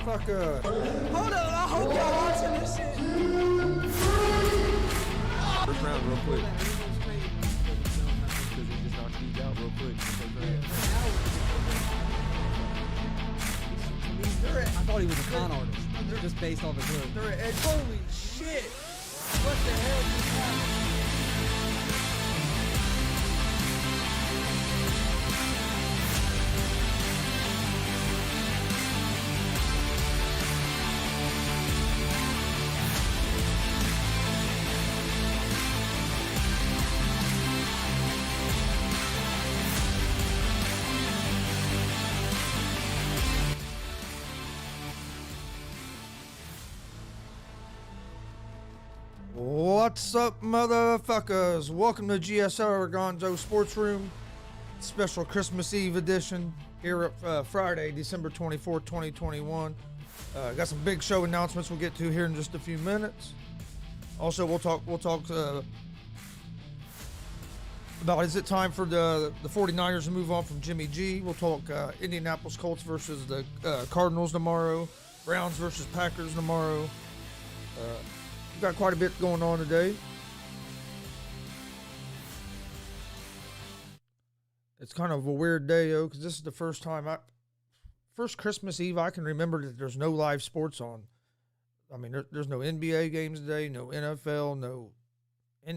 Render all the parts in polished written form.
motherfucker. Hold on, I hope y'all watching this shit. First round, real quick. Because they just knocked these out real quick. I thought he was a con artist, just based off his look. They're at holy shit. What the hell just happened? What's up, motherfuckers? Welcome to GSR Gonzo'S Sports Room, special Christmas Eve edition here at Friday, December 24th, 2021. Got some big show announcements we'll get to here in just a few minutes. Also, we'll talk about is it time for the 49ers to move on from Jimmy G. We'll talk Indianapolis Colts versus the Cardinals tomorrow, Browns versus Packers tomorrow. We've got quite a bit going on today. It's kind of a weird day, though, because this is the first Christmas Eve I can remember that there's no live sports on. I mean, there's no NBA games today, no NFL,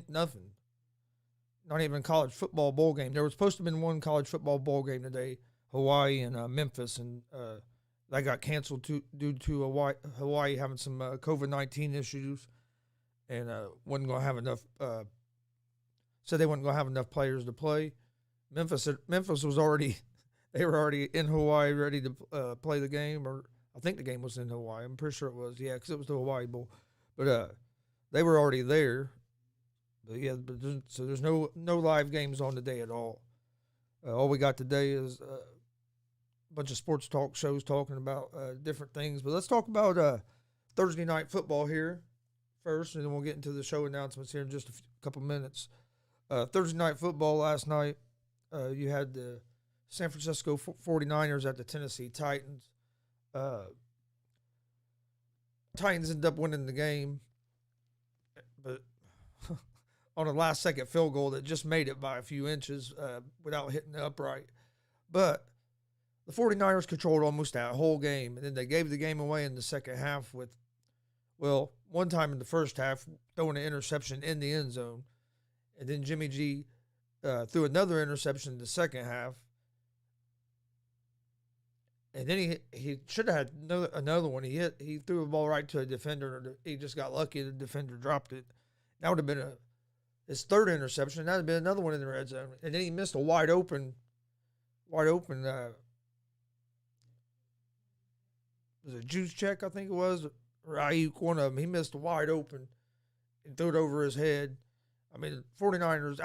nothing. Not even a college football bowl game. There was supposed to have been one college football bowl game today, Hawaii and Memphis, and that got canceled due to Hawaii having some COVID-19 issues. And wasn't going to have enough. Said they weren't going to have enough players to play. Memphis was already. They were already in Hawaii, ready to play the game. Or I think the game was in Hawaii. I'm pretty sure it was. Yeah, because it was the Hawaii Bowl. But they were already there. But yeah, so there's no live games on today at all. All we got today is a bunch of sports talk shows talking about different things. But let's talk about Thursday night football here first, and then we'll get into the show announcements here in just a couple minutes. Thursday night football last night, you had the San Francisco 49ers at the Tennessee Titans. Titans ended up winning the game, but on a last-second field goal that just made it by a few inches without hitting the upright. But the 49ers controlled almost that whole game, and then they gave the game away in the second half with, well, one time in the first half, throwing an interception in the end zone. And then Jimmy G threw another interception in the second half. And then he should have had another one. He threw a ball right to a defender. He just got lucky. The defender dropped it. That would have been his third interception. That would have been another one in the red zone. And then he missed a wide open. Was it juice check? I think it was. Or Ayuk, one of them, he missed wide open and threw it over his head. I mean, the 49ers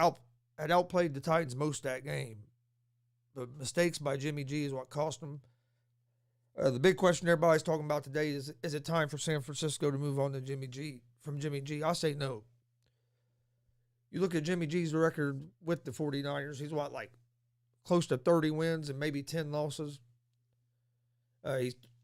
had outplayed the Titans most of that game. The mistakes by Jimmy G is what cost them. The big question everybody's talking about today is it time for San Francisco to move on to Jimmy G? From Jimmy G, I say no. You look at Jimmy G's record with the 49ers, he's like close to 30 wins and maybe 10 losses.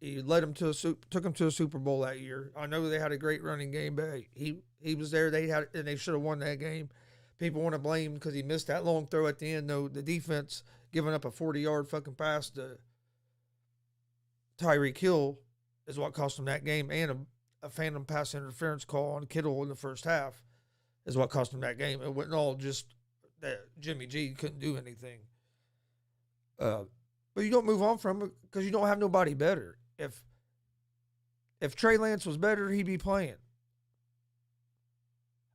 He led them took them to a Super Bowl that year. I know they had a great running game, but he was there. They should have won that game. People want to blame him because he missed that long throw at the end. No, the defense giving up a 40-yard fucking pass to Tyreek Hill is what cost them that game, and a phantom pass interference call on Kittle in the first half is what cost them that game. It wasn't all just that Jimmy G couldn't do anything. But you don't move on from it because you don't have nobody better. If Trey Lance was better, he'd be playing.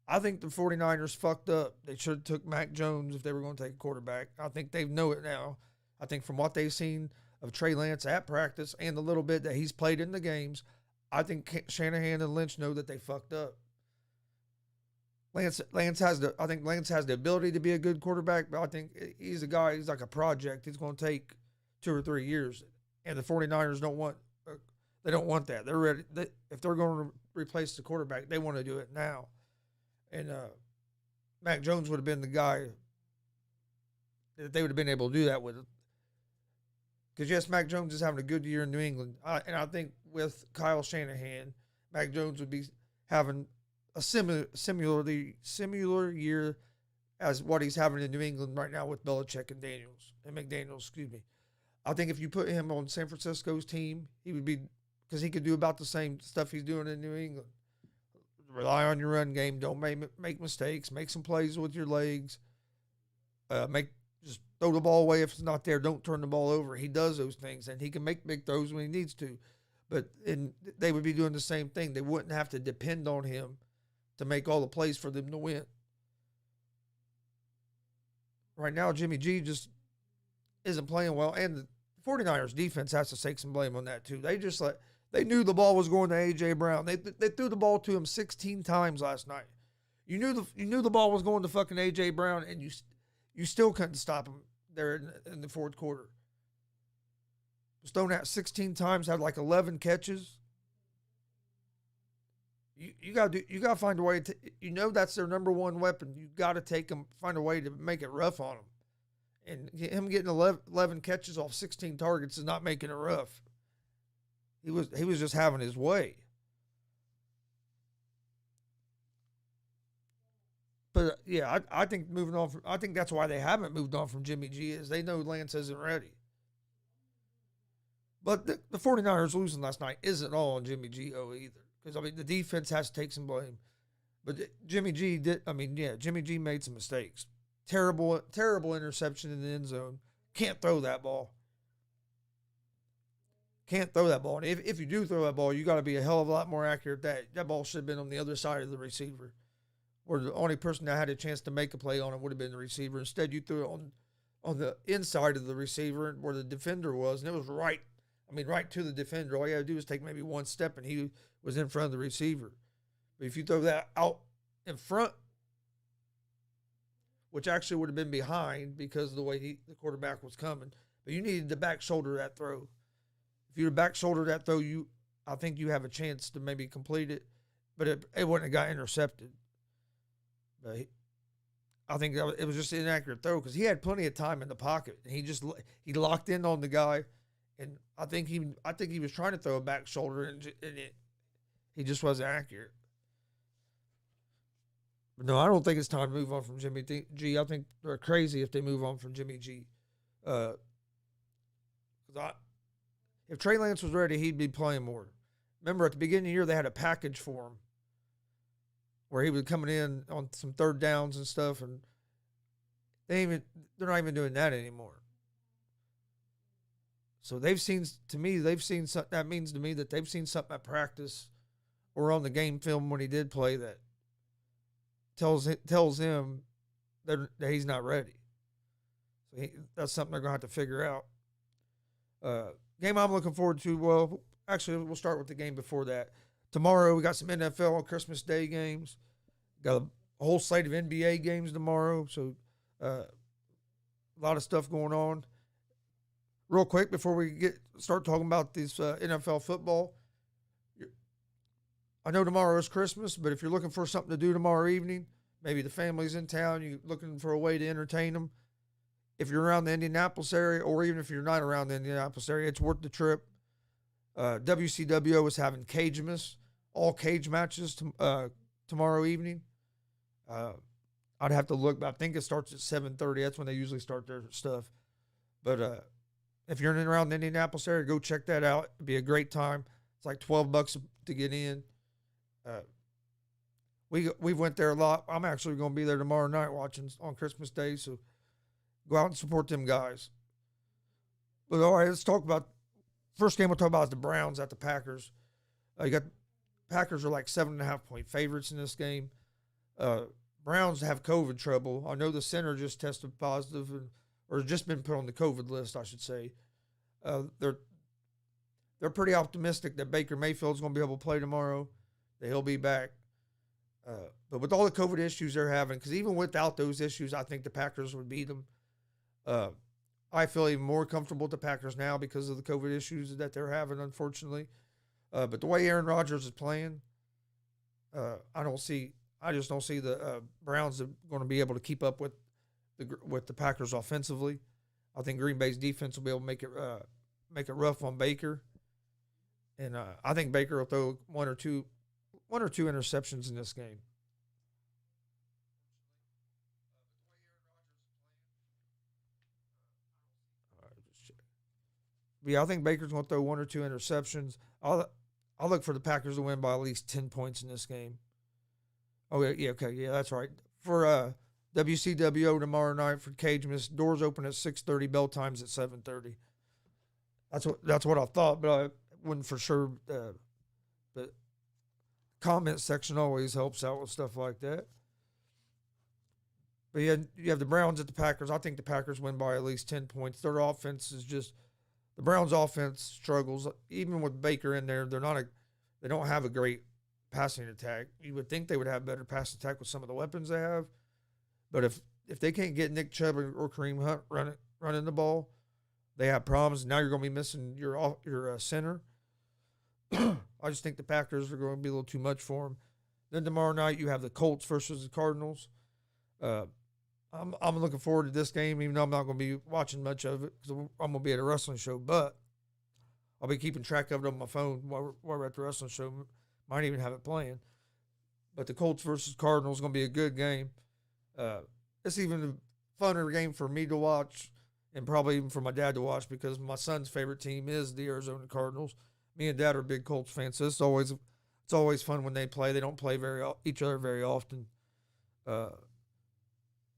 I think the 49ers fucked up. They should have took Mac Jones if they were going to take a quarterback. I think they know it now. I think from what they've seen of Trey Lance at practice and the little bit that he's played in the games, I think Shanahan and Lynch know that they fucked up. Lance has the ability to be a good quarterback, but I think he's a guy, he's like a project. He's going to take 2 or 3 years. And the 49ers don't want that. They're ready. If they're going to replace the quarterback, they want to do it now. And Mac Jones would have been the guy that they would have been able to do that with. Because, yes, Mac Jones is having a good year in New England. And I think with Kyle Shanahan, Mac Jones would be having a similar year as what he's having in New England right now with Belichick and McDaniels. Excuse me. I think if you put him on San Francisco's team, he would be, because he could do about the same stuff he's doing in New England. Rely on your run game. Don't make mistakes. Make some plays with your legs. Just throw the ball away if it's not there. Don't turn the ball over. He does those things, and he can make big throws when he needs to. But they would be doing the same thing. They wouldn't have to depend on him to make all the plays for them to win. Right now, Jimmy G just isn't playing well, and the 49ers defense has to take some blame on that too. They knew the ball was going to A.J. Brown. They threw the ball to him 16 times last night. You knew the ball was going to fucking A.J. Brown, and you still couldn't stop him there in the fourth quarter. Was thrown out 16 times, had like 11 catches. You gotta find a way to. That's their number one weapon. You gotta find a way to make it rough on them. And him getting 11 catches off 16 targets is not making it rough. He was just having his way. But yeah, I think moving on. I think that's why they haven't moved on from Jimmy G, is they know Lance isn't ready. But the 49ers losing last night isn't all on Jimmy G either. Because, the defense has to take some blame. But Jimmy G Jimmy G made some mistakes. Terrible interception in the end zone. Can't throw that ball. And if you do throw that ball, you got to be a hell of a lot more accurate. That ball should have been on the other side of the receiver. Where the only person that had a chance to make a play on it would have been the receiver. Instead, you threw it on the inside of the receiver where the defender was, and it was right to the defender. All you had to do was take maybe one step, and he was in front of the receiver. But if you throw that out in front, which actually would have been behind because of the way the quarterback was coming, but you needed to back shoulder that throw. If you'd have back shouldered that throw, I think you have a chance to maybe complete it, but it wouldn't have got intercepted. But I think it was just an inaccurate throw because he had plenty of time in the pocket, and he locked in on the guy, and I think he was trying to throw a back shoulder, and he just wasn't accurate. But no, I don't think it's time to move on from Jimmy G. I think they're crazy if they move on from Jimmy G. If Trey Lance was ready, he'd be playing more. Remember, at the beginning of the year, they had a package for him where he was coming in on some third downs and stuff, and they're not even doing that anymore. So that means to me that they've seen something at practice or on the game film when he did play that tells him that he's not ready. So that's something they're going to have to figure out. Game I'm looking forward to, well, actually, we'll start with the game before that. Tomorrow, we got some NFL Christmas Day games. Got a whole slate of NBA games tomorrow, so a lot of stuff going on. Real quick, before we start talking about this NFL football, I know tomorrow is Christmas, but if you're looking for something to do tomorrow evening, maybe the family's in town, you're looking for a way to entertain them. If you're around the Indianapolis area, or even if you're not around the Indianapolis area, it's worth the trip. WCWO is having Cagemas, all cage matches tomorrow evening. I'd have to look, but I think it starts at 7:30. That's when they usually start their stuff. But if you're in and around the Indianapolis area, go check that out. It'd be a great time. It's like $12 to get in. We went there a lot. I'm actually going to be there tomorrow night watching on Christmas Day, so go out and support them guys. But all right, let's talk about first game. We'll talk about is the Browns at the Packers. You got Packers are like 7.5-point favorites in this game. Browns have COVID trouble. I know the center just tested positive, or just been put on the COVID list, I should say. They're pretty optimistic that Baker Mayfield's going to be able to play tomorrow, that he'll be back. But with all the COVID issues they're having, because even without those issues, I think the Packers would beat them. I feel even more comfortable with the Packers now because of the COVID issues that they're having, unfortunately. But the way Aaron Rodgers is playing, I just don't see the Browns going to be able to keep up with the Packers offensively. I think Green Bay's defense will be able to make it rough on Baker, And I think Baker will throw one or two interceptions in this game. But yeah, I think Baker's going to throw one or two interceptions. I'll look for the Packers to win by at least 10 points in this game. Oh, yeah, okay, yeah, that's right. For WCWO tomorrow night for Cage Miss, doors open at 6:30, bell times at 7:30. That's what I thought, but I wasn't for sure. The comment section always helps out with stuff like that. But yeah, you have the Browns at the Packers. I think the Packers win by at least 10 points. Their offense is just the Browns' offense struggles. Even with Baker in there, they don't have a great passing attack. You would think they would have better passing attack with some of the weapons they have. But if they can't get Nick Chubb or Kareem Hunt running the ball, they have problems. Now you're going to be missing your center. I just think the Packers are going to be a little too much for them. Then tomorrow night you have the Colts versus the Cardinals. I'm looking forward to this game, even though I'm not going to be watching much of it because I'm going to be at a wrestling show. But I'll be keeping track of it on my phone while we're at the wrestling show. Might even have it playing. But the Colts versus Cardinals is going to be a good game. It's even a funner game for me to watch and probably even for my dad to watch because my son's favorite team is the Arizona Cardinals. Me and Dad are big Colts fans, so it's always fun when they play. They don't play each other very often. But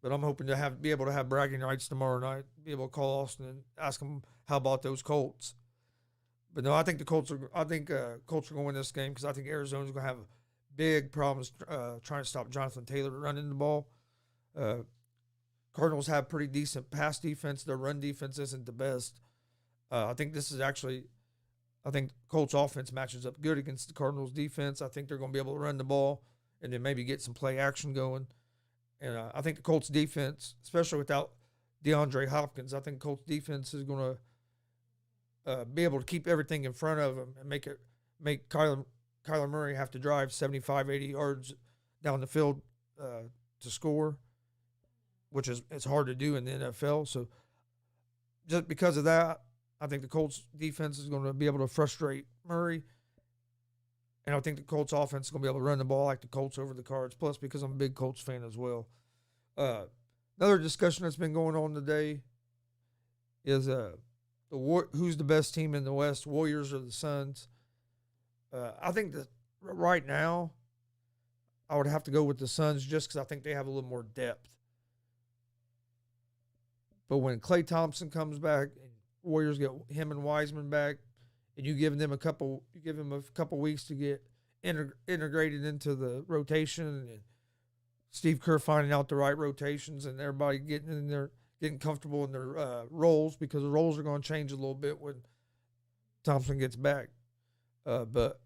I'm hoping to be able to have bragging rights tomorrow night, be able to call Austin and ask him how about those Colts. But no, I think Colts are going to win this game because I think Arizona's going to have big problems trying to stop Jonathan Taylor running the ball. Cardinals have pretty decent pass defense. Their run defense isn't the best. I think Colts offense matches up good against the Cardinals defense. I think they're going to be able to run the ball and then maybe get some play action going. And I think the Colts defense, especially without DeAndre Hopkins, I think Colts defense is going to be able to keep everything in front of them and make Kyler Murray have to drive 75, 80 yards down the field to score, which it's hard to do in the NFL. So just because of that, I think the Colts defense is going to be able to frustrate Murray. And I think the Colts offense is going to be able to run the ball like the Colts over the Cards, plus because I'm a big Colts fan as well. Another discussion that's been going on today is who's the best team in the West, Warriors or the Suns. I think that right now I would have to go with the Suns just because I think they have a little more depth. But when Klay Thompson comes back and Warriors get him and Wiseman back, and you give them a couple weeks to get integrated into the rotation, and Steve Kerr finding out the right rotations, and everybody getting in there, getting comfortable in their roles, because the roles are going to change a little bit when Thompson gets back. But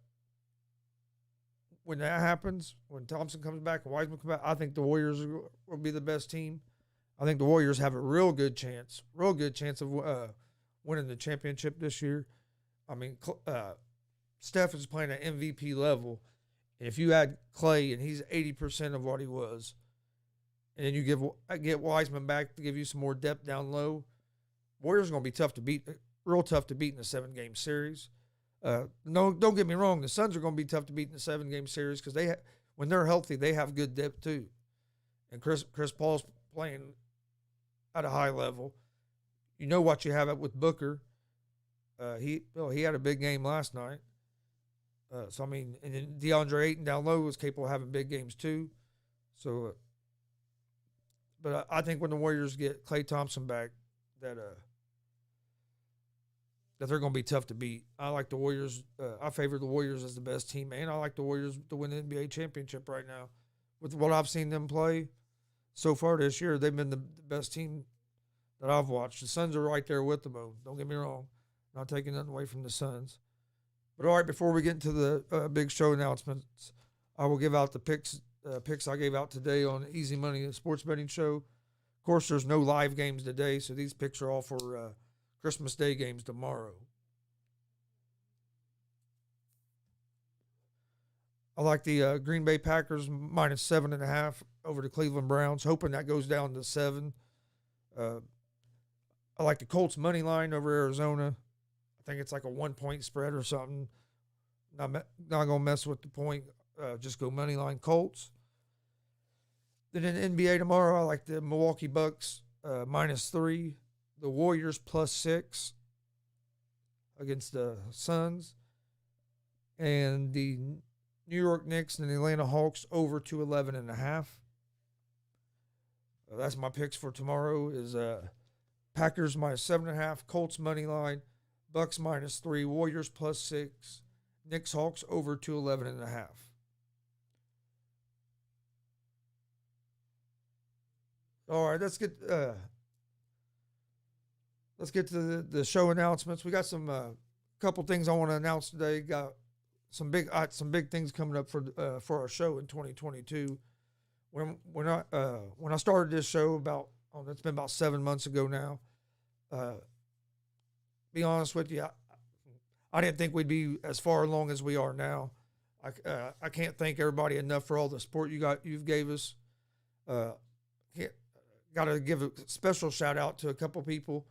when that happens, when Thompson comes back and Wiseman comes back, I think the Warriors will be the best team. I think the Warriors have a real good chance of winning the championship this year. I mean, Steph is playing at MVP level. And if you add Klay and he's 80% of what he was, and then you get Wiseman back to give you some more depth down low, Warriors are going to be tough to beat, real tough to beat in a 7-game series. No, don't get me wrong. The Suns are going to be tough to beat in a 7-game series because when they're healthy, they have good depth too. And Chris Paul's playing at a high level. You know what you have it with Booker. He had a big game last night. So, I mean, and then DeAndre Ayton down low was capable of having big games too. So, but I think when the Warriors get Klay Thompson back, that they're going to be tough to beat. I like the Warriors. I favor the Warriors as the best team, and I like the Warriors to win the NBA championship right now. With what I've seen them play so far this year, they've been the best team that I've watched. The Suns are right there with them, though. Don't get me wrong. Not taking nothing away from the Suns. But all right, before we get into the big show announcements, I will give out the picks I gave out today on Easy Money, the sports betting show. Of course, there's no live games today, so these picks are all for Christmas Day games tomorrow. I like the Green Bay Packers minus 7.5 over the Cleveland Browns, hoping that goes down to 7. I like the Colts money line over Arizona. I think it's like a 1-point spread or something. Not gonna mess with the point. Just go money line Colts. Then in NBA tomorrow, I like the Milwaukee Bucks -3, the Warriors +6 against the Suns, and the New York Knicks and the Atlanta Hawks over 211.5. That's my picks for tomorrow. Is Packers -7.5, Colts money line, Bucks -3, Warriors +6, Knicks Hawks over 211.5. All right, let's get to the show announcements. We got some couple things I want to announce today. Got some big things coming up for our show in 2022. When I started this show it's been about 7 months ago now. Be honest with you, I didn't think we'd be as far along as we are now. I can't thank everybody enough for all the support you've gave us. Got to give a special shout out to a couple people.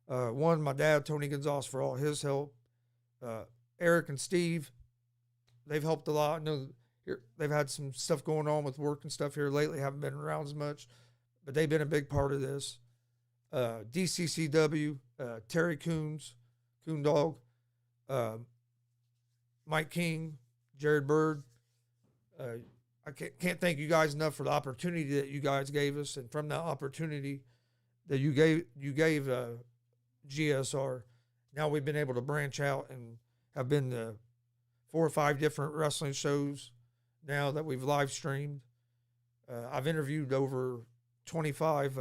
One, my dad, Tony Gonzo'S, for all his help. Eric and Steve, they've helped a lot. I know they've had some stuff going on with work and stuff here lately. Haven't been around as much, but they've been a big part of this. DCCW, Terry Coondog, Mike King, Jared Bird. I can't thank you guys enough for the opportunity that you guys gave us, and from that opportunity that you gave GSR, now we've been able to branch out and have been to 4 or 5 different wrestling shows now that we've live streamed. I've interviewed over 25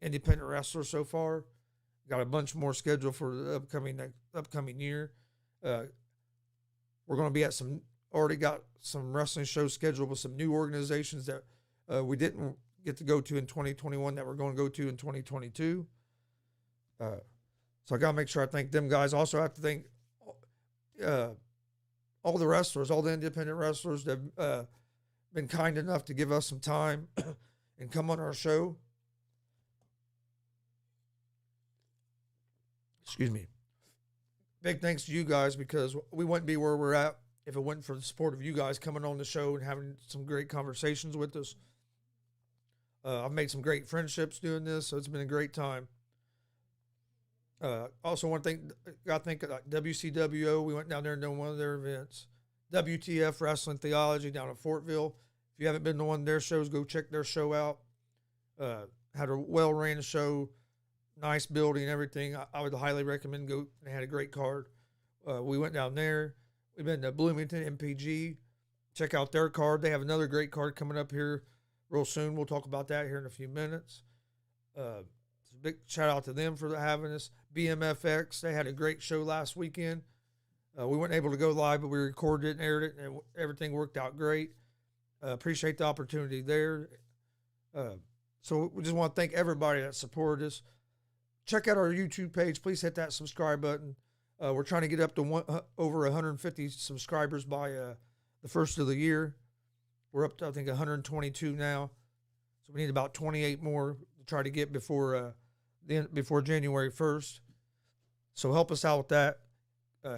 independent wrestlers so far. Got a bunch more scheduled for the upcoming year. We're going to be at already got some wrestling shows scheduled with some new organizations that we didn't get to go to in 2021 that we're going to go to in 2022. So I got to make sure I thank them guys. Also, I have to thank all the wrestlers, all the independent wrestlers that have been kind enough to give us some time and come on our show. Excuse me. Big thanks to you guys, because we wouldn't be where we're at if it wasn't for the support of you guys coming on the show and having some great conversations with us. I've made some great friendships doing this, so it's been a great time. Also, one thing, I think WCWO, we went down there and done one of their events. WTF Wrestling Theology down in Fortville. If you haven't been to one of their shows, go check their show out. Had a well-ran show, nice building and everything. I would highly recommend go. They had a great card. We went down there. We've been to Bloomington MPG. Check out their card. They have another great card coming up here real soon. We'll talk about that here in a few minutes. A big shout out to them for having us. BMFX, they had a great show last weekend. We weren't able to go live, but we recorded it and aired it, and everything worked out great. Appreciate the opportunity there. So we just want to thank everybody that supported us. Check out our YouTube page. Please hit that subscribe button. We're trying to get up to over 150 subscribers by the first of the year. We're up to, I think, 122 now. So we need about 28 more to try to get before January 1st. So help us out with that.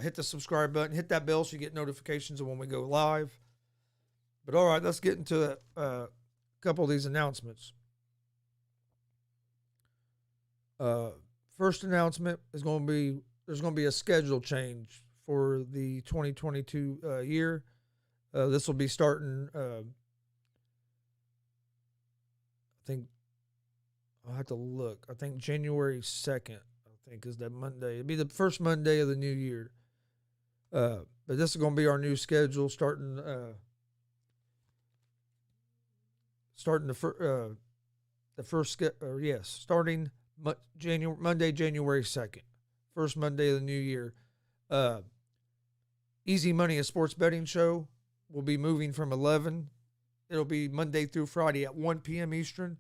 Hit the subscribe button. Hit that bell so you get notifications of when we go live. But all right, let's get into a couple of these announcements. First announcement is there's going to be a schedule change for the 2022 year. This will be starting, I think, I'll have to look. I think January 2nd, I think, is that Monday. It'll be the first Monday of the new year. But this is going to be our new schedule starting Monday, January 2nd. First Monday of the new year. Easy Money, a sports betting show, will be moving from 11. It'll be Monday through Friday at 1 p.m. Eastern.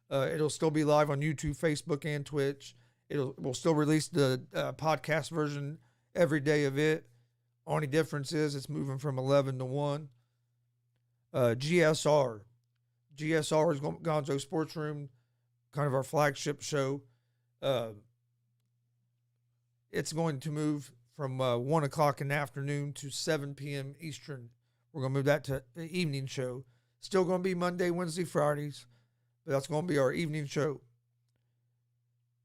It'll still be live on YouTube, Facebook, and Twitch. We'll still release the podcast version every day of it. Only difference is it's moving from 11 to 1. GSR. GSR is Gonzo'S Sports Room, kind of our flagship show. It's going to move from 1 o'clock in the afternoon to 7 p.m. Eastern. We're going to move that to the evening show. Still going to be Monday, Wednesday, Fridays, but that's going to be our evening show.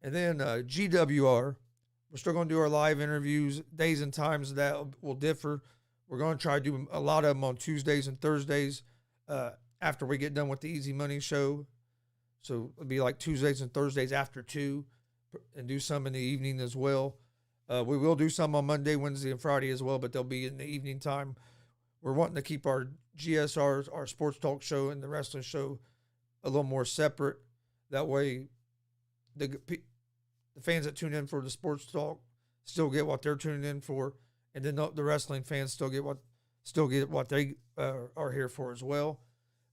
And then GWR, we're still going to do our live interviews. Days and times that will differ. We're going to try to do a lot of them on Tuesdays and Thursdays after we get done with the Easy Money show. So it'll be like Tuesdays and Thursdays after 2, and do some in the evening as well. We will do some on Monday, Wednesday, and Friday as well, but they'll be in the evening time. We're wanting to keep our GSRs, our sports talk show, and the wrestling show a little more separate. That way, the fans that tune in for the sports talk still get what they're tuning in for, and then the wrestling fans still get what they are here for as well.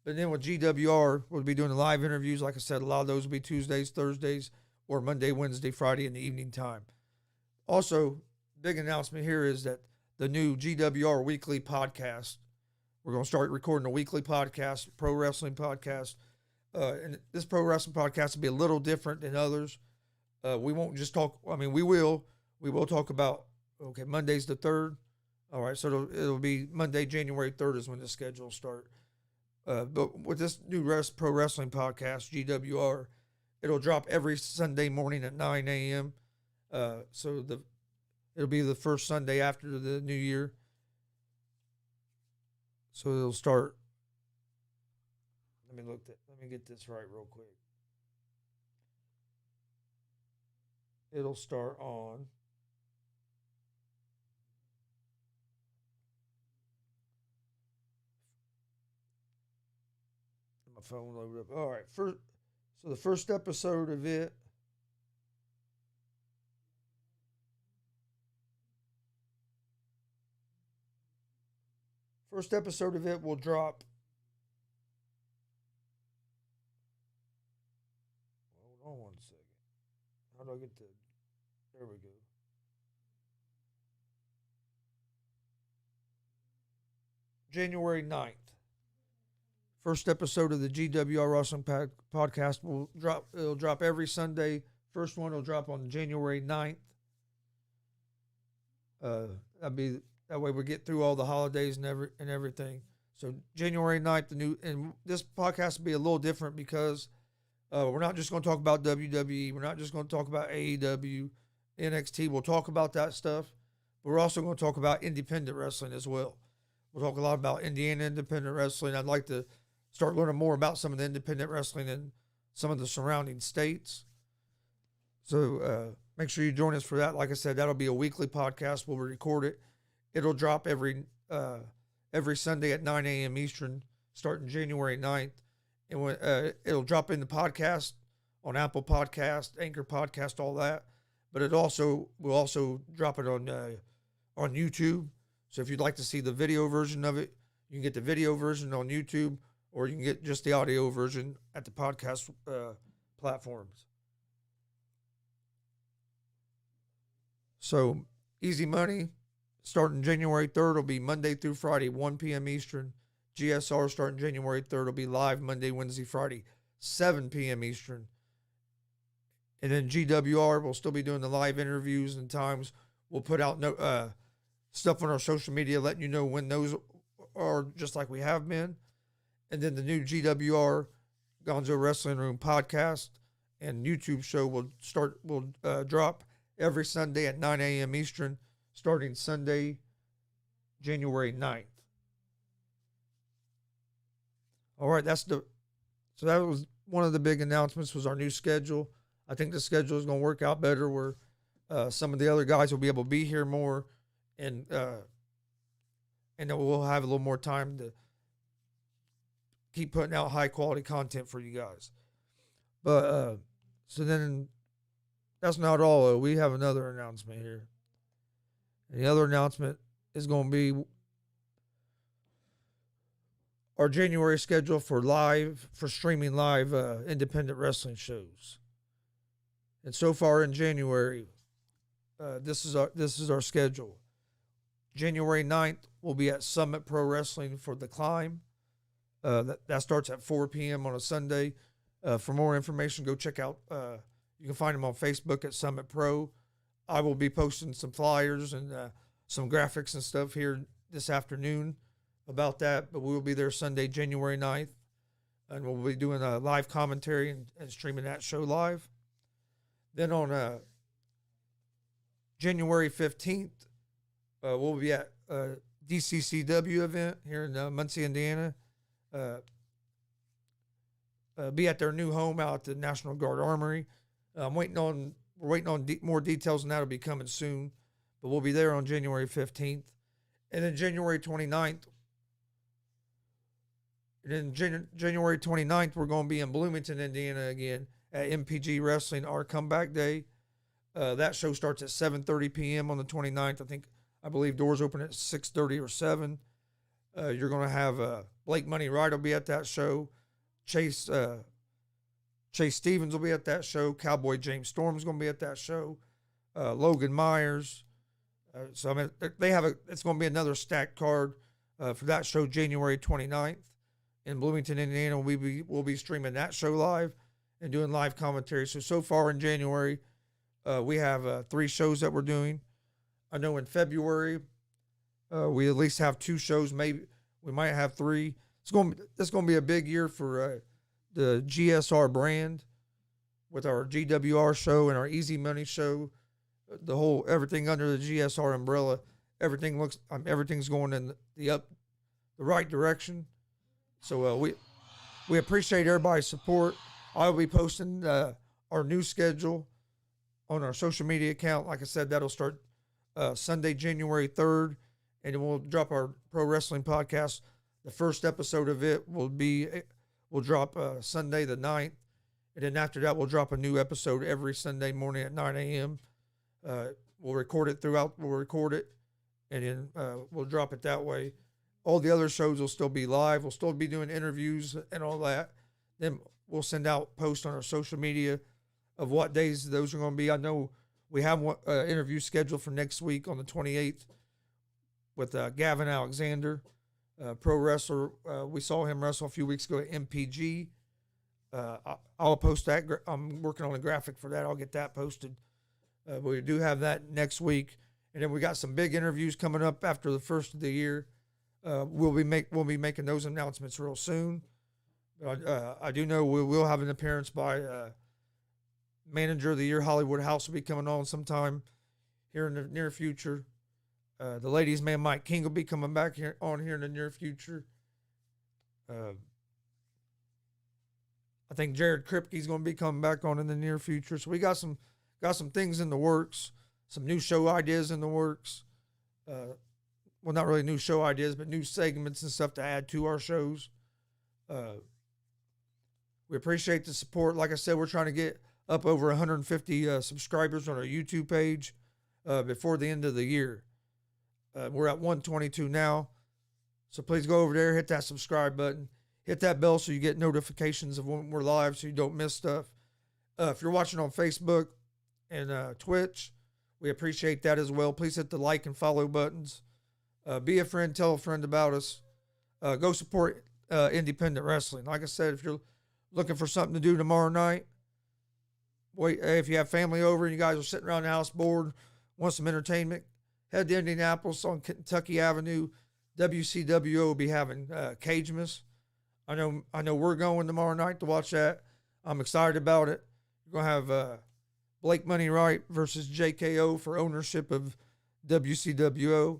But then with GWR, we'll be doing the live interviews. Like I said, a lot of those will be Tuesdays, Thursdays, or Monday, Wednesday, Friday in the evening time. Also, big announcement here is that the new GWR weekly podcast. We're going to start recording a weekly podcast, pro wrestling podcast. And this pro wrestling podcast will be a little different than others. We won't just talk. I mean, we will talk about, okay, Monday's the 3rd. All right, so it'll be Monday, January 3rd is when the schedule will start. But with this new pro wrestling podcast, GWR, it'll drop every Sunday morning at 9 a.m. So it'll be the first Sunday after the new year. So it'll start. Let me get this right real quick. It'll start on my phone loaded up. All right, so the first episode of it. First episode of it will drop. Hold on one second. How do I get the? There we go. January 9th. First episode of the GWR Wrestling podcast will drop. It'll drop every Sunday. First one will drop on January 9th. That way we get through all the holidays and everything. So January 9th, and this podcast will be a little different because we're not just going to talk about WWE. We're not just going to talk about AEW, NXT. We'll talk about that stuff. But we're also going to talk about independent wrestling as well. We'll talk a lot about Indiana independent wrestling. I'd like to start learning more about some of the independent wrestling in some of the surrounding states. So make sure you join us for that. Like I said, that'll be a weekly podcast. We'll record it. It'll drop every Sunday at 9 a.m. Eastern, starting January 9th. And it'll drop in the podcast on Apple Podcast, Anchor Podcast, all that. But we'll also drop it on YouTube. So if you'd like to see the video version of it, you can get the video version on YouTube, or you can get just the audio version at the podcast platforms. So Easy Money, starting January 3rd, will be Monday through Friday, 1 p.m. Eastern. GSR starting January 3rd will be live Monday, Wednesday, Friday, 7 p.m. Eastern. And then GWR will still be doing the live interviews and times. We'll put out stuff on our social media letting you know when those are, just like we have been. And then the new GWR Gonzo Wrestling Room podcast and YouTube show will drop every Sunday at 9 a.m. Eastern, starting Sunday, January 9th. All right, so that was one of the big announcements, was our new schedule. I think the schedule is going to work out better where some of the other guys will be able to be here more, and we'll have a little more time to keep putting out high quality content for you guys. But so then that's not all. We have another announcement here. And the other announcement is going to be our January schedule for streaming live independent wrestling shows. And so far in January, this is our schedule. January 9th, we'll be at Summit Pro Wrestling for The Climb. That starts at 4 p.m. on a Sunday. For more information, go check out, you can find them on Facebook at Summit Pro. I will be posting some flyers and some graphics and stuff here this afternoon about that. But we will be there Sunday, January 9th. And we'll be doing a live commentary and streaming that show live. Then on January 15th, we'll be at a DCCW event here in Muncie, Indiana. Be at their new home out at the National Guard Armory. We're waiting on more details, and that'll be coming soon. But we'll be there on January 15th. And then January 29th, January 29th, we're going to be in Bloomington, Indiana again at MPG Wrestling, our comeback day. That show starts at 7:30 p.m. on the 29th. I believe doors open at 6:30 or 7. You're going to have Blake Money Wright will be at that show. Chase Stevens will be at that show. Cowboy James Storm's going to be at that show. Logan Myers. So I mean, it's going to be another stacked card for that show, January 29th in Bloomington, Indiana. We'll be streaming that show live and doing live commentary. So far in January, we have 3 shows that we're doing. I know in February, we at least have 2 shows. Maybe we might have 3. It's going to be a big year for the GSR brand with our GWR show and our Easy Money show. Everything under the GSR umbrella, everything's going in the right direction. So we appreciate everybody's support. I'll be posting our new schedule on our social media account. Like I said, that'll start Sunday, January 3rd, and then we'll drop our pro wrestling podcast. The first episode of it will drop Sunday the 9th, and then after that, we'll drop a new episode every Sunday morning at 9 a.m. We'll record it, and then we'll drop it that way. All the other shows will still be live. We'll still be doing interviews and all that. Then we'll send out posts on our social media of what days those are going to be. I know we have one interview scheduled for next week on the 28th with Gavin Alexander, pro wrestler. We saw him wrestle a few weeks ago at MPG. I'll post that. I'm working on a graphic for that. I'll get that posted. We do have that next week. And then we got some big interviews coming up after the first of the year. We'll be making those announcements real soon. I do know we will have an appearance by Manager of the Year. Hollywood House will be coming on sometime here in the near future. The ladies' man Mike King will be coming back here in the near future. I think Jared Kripke's going to be coming back on in the near future. So we got some things in the works, some new show ideas in the works. Well, not really new show ideas, but new segments and stuff to add to our shows. We appreciate the support. Like I said, we're trying to get up over 150 subscribers on our YouTube page before the end of the year. We're at 122 now. So please go over there, hit that subscribe button, hit that bell so you get notifications of when we're live so you don't miss stuff. If you're watching on Facebook and Twitch, we appreciate that as well. Please hit the like and follow buttons. Be a friend, tell a friend about us. Go support independent wrestling. Like I said, if you're looking for something to do tomorrow night, if you have family over and you guys are sitting around the house bored, want some entertainment, head to Indianapolis on Kentucky Avenue. WCWO will be having Cagemas. I know we're going tomorrow night to watch that. I'm excited about it. We're going to have Blake Money Wright versus JKO for ownership of WCWO.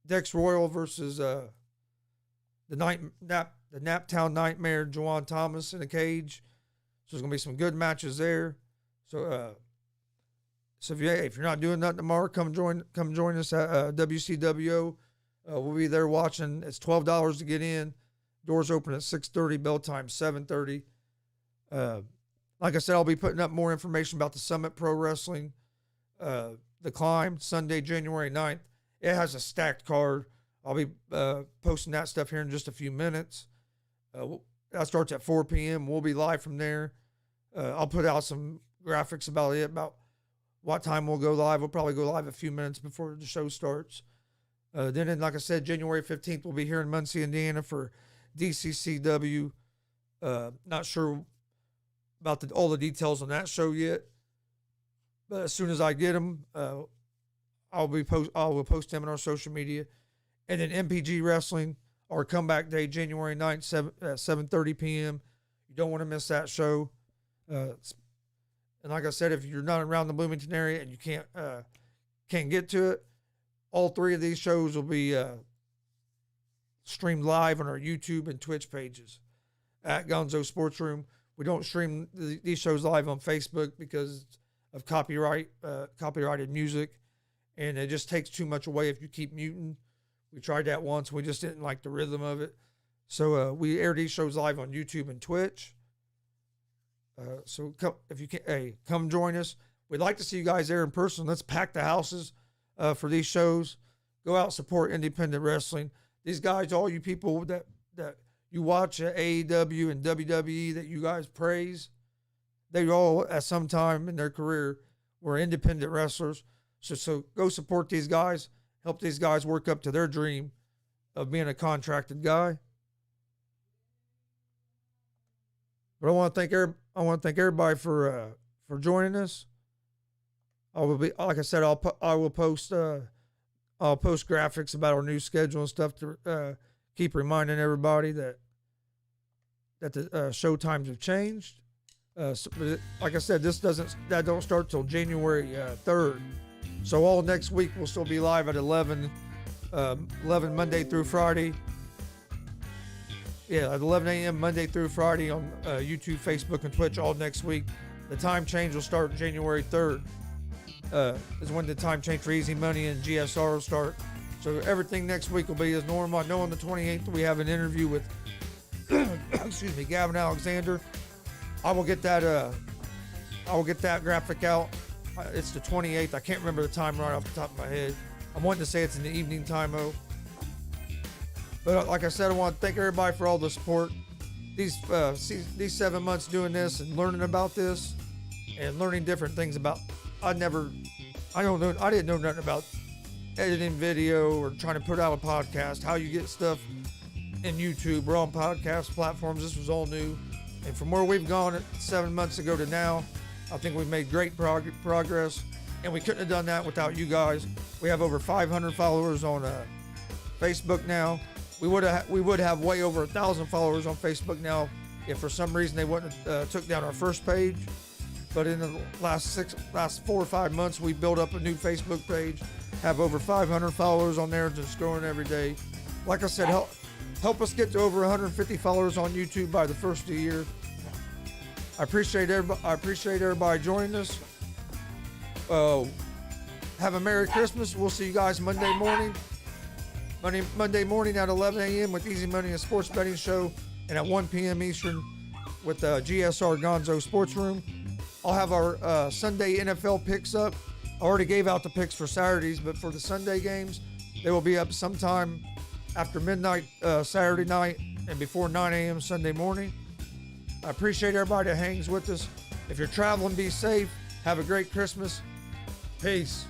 Dex Royal versus the Naptown Nightmare, Juwan Thomas in a cage. So there's gonna be some good matches there. So if you're not doing nothing tomorrow, come join us at WCWO. We'll be there watching. It's $12 to get in. Doors open at 6:30. Bell time 7:30. Like I said, I'll be putting up more information about the Summit Pro Wrestling. The Climb, Sunday, January 9th. It has a stacked card. I'll be posting that stuff here in just a few minutes. That starts at 4 p.m. We'll be live from there. I'll put out some graphics about what time we'll go live. We'll probably go live a few minutes before the show starts. Then, like I said, January 15th, we'll be here in Muncie, Indiana for DCCW. Not sure about all the details on that show yet. But as soon as I get them, I will post them on our social media. And then MPG Wrestling, our comeback day, January 9th, 7:30 p.m. You don't want to miss that show. And like I said, if you're not around the Bloomington area and you can't get to it, all three of these shows will be streamed live on our YouTube and Twitch pages at Gonzo'S Sports Room. We don't stream these shows live on Facebook because of copyrighted music, and it just takes too much away if you keep muting. We tried that once. We just didn't like the rhythm of it. So we air these shows live on YouTube and Twitch. So if you can, come join us. We'd like to see you guys there in person. Let's pack the houses for these shows. Go out, support independent wrestling. These guys, all you people that you watch at AEW and WWE that you guys praise, they all at some time in their career were independent wrestlers. So go support these guys. Help these guys work up to their dream of being a contracted guy. But I want to thank everybody for joining us. I will be, like I said, I will post graphics about our new schedule and stuff to keep reminding everybody that the show times have changed. But like I said, that don't start till January 3rd. So all next week we'll still be live at 11 Monday through Friday. Yeah, at 11 a.m. Monday through Friday on YouTube, Facebook, and Twitch all next week. The time change will start January 3rd. Is when the time change for Easy Money and GSR will start. So everything next week will be as normal. I know on the 28th we have an interview with Gavin Alexander. I will get that graphic out. It's the 28th. I can't remember the time right off the top of my head. I'm wanting to say it's in the evening time, though. But like I said, I want to thank everybody for all the support. These 7 months doing this and learning about this and learning different things about. I didn't know nothing about editing video or trying to put out a podcast, how you get stuff in YouTube or on podcast platforms. This was all new. And from where we've gone 7 months ago to now, I think we've made great progress. And we couldn't have done that without you guys. We have over 500 followers on Facebook now. We would have way over 1,000 followers on Facebook now if for some reason they wouldn't took down our first page. But in the last 4 or 5 months, we built up a new Facebook page, have over 500 followers on there, just growing every day. Like I said, help us get to over 150 followers on YouTube by the first of the year. I appreciate everybody joining us. Have a Merry Christmas. We'll see you guys Monday morning. Monday morning at 11 a.m. with Easy Money and Sports Betting Show, and at 1 p.m. Eastern with GSR Gonzo'S Sports Room. I'll have our Sunday NFL picks up. I already gave out the picks for Saturdays, but for the Sunday games, they will be up sometime after midnight Saturday night and before 9 a.m. Sunday morning. I appreciate everybody that hangs with us. If you're traveling, be safe. Have a great Christmas. Peace.